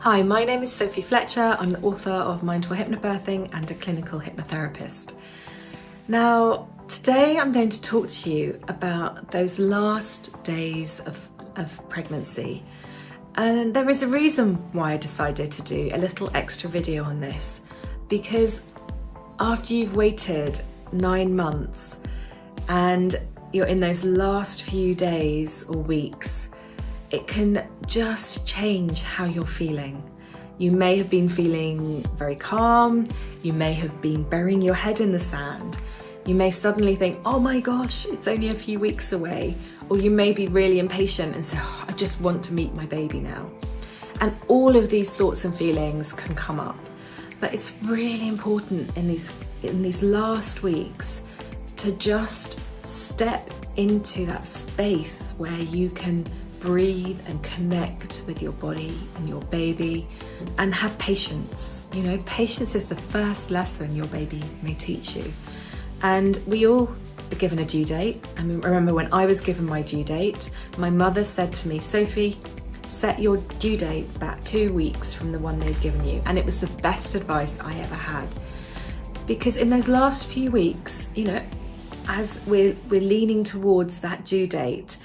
Hi, my name is Sophie Fletcher. I'm the author of Mindful Hypnobirthing and a clinical hypnotherapist. Now, today I'm going to talk to you about those last days of pregnancy. And there is a reason why I decided to do a little extra video on this, because after you've waited 9 months and you're in those last few days or weeks, it can just change how you're feeling. You may have been feeling very calm, you may have been burying your head in the sand, you may suddenly think, oh my gosh, it's only a few weeks away, or you may be really impatient and say, oh, I just want to meet my baby now. And all of these thoughts and feelings can come up, but it's really important in these last weeks to just step into that space where you can breathe and connect with your body and your baby and have patience. You know, patience is the first lesson your baby may teach you. And we all are given a due date. I remember when I was given my due date, my mother said to me, Sophie, set your due date back 2 weeks from the one they've given you. And it was the best advice I ever had. Because in those last few weeks, you know, as we're leaning towards that due date,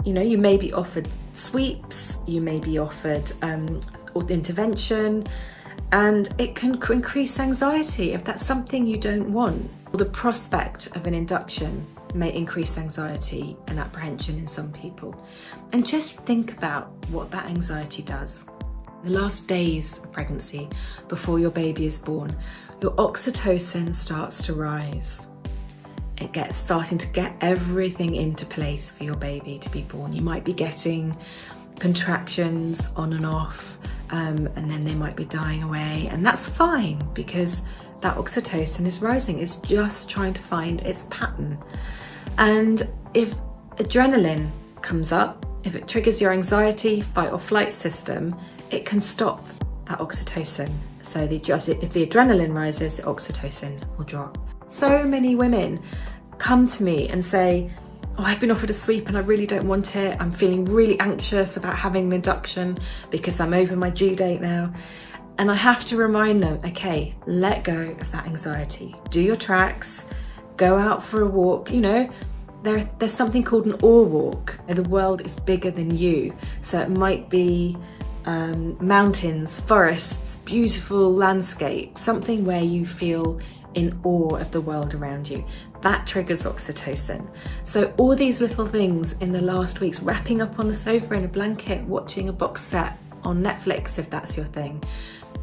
you know, you may be offered sweeps, you may be offered intervention, and it can increase anxiety if that's something you don't want. Or the prospect of an induction may increase anxiety and apprehension in some people. And just think about what that anxiety does. The last days of pregnancy, before your baby is born, your oxytocin starts to rise. It gets starting to get everything into place for your baby to be born. You might be getting contractions on and off, and then they might be dying away, and that's fine because that oxytocin is rising. It's just trying to find its pattern. And if adrenaline comes up, if it triggers your anxiety, fight or flight system, it can stop that oxytocin. So if the adrenaline rises, the oxytocin will drop. So many women come to me and say, oh, I've been offered a sweep and I really don't want it. I'm feeling really anxious about having an induction because I'm over my due date now. And I have to remind them, okay, let go of that anxiety. Do your tracks, go out for a walk. You know, there's something called an awe walk. The world is bigger than you. So it might be mountains, forests, beautiful landscape, something where you feel in awe of the world around you. That triggers oxytocin. So all these little things in the last weeks, wrapping up on the sofa in a blanket, watching a box set on Netflix if that's your thing,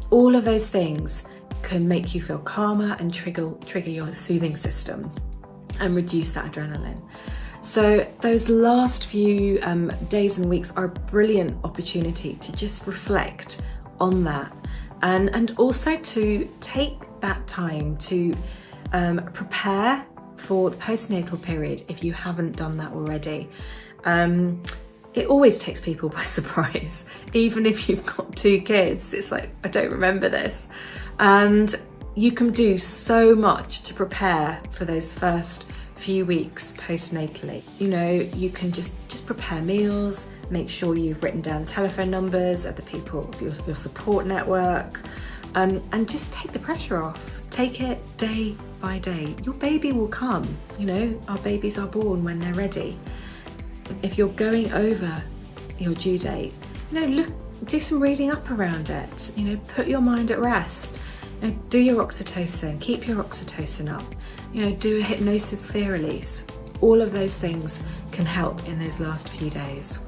all of those things can make you feel calmer and trigger your soothing system and reduce that adrenaline. So those last few days and weeks are a brilliant opportunity to just reflect on that and also to take that time to prepare for the postnatal period if you haven't done that already. It always takes people by surprise, even if you've got 2 kids. It's like, I don't remember this. And you can do so much to prepare for those first few weeks postnatally. You know, you can just prepare meals, make sure you've written down telephone numbers of the people of your support network, and just take the pressure off. Take it day by day. Your baby will come. You know, our babies are born when they're ready. If you're going over your due date, you know, do some reading up around it. You know, put your mind at rest. You know, do your oxytocin, keep your oxytocin up. You know, do a hypnosis fear release. All of those things can help in those last few days.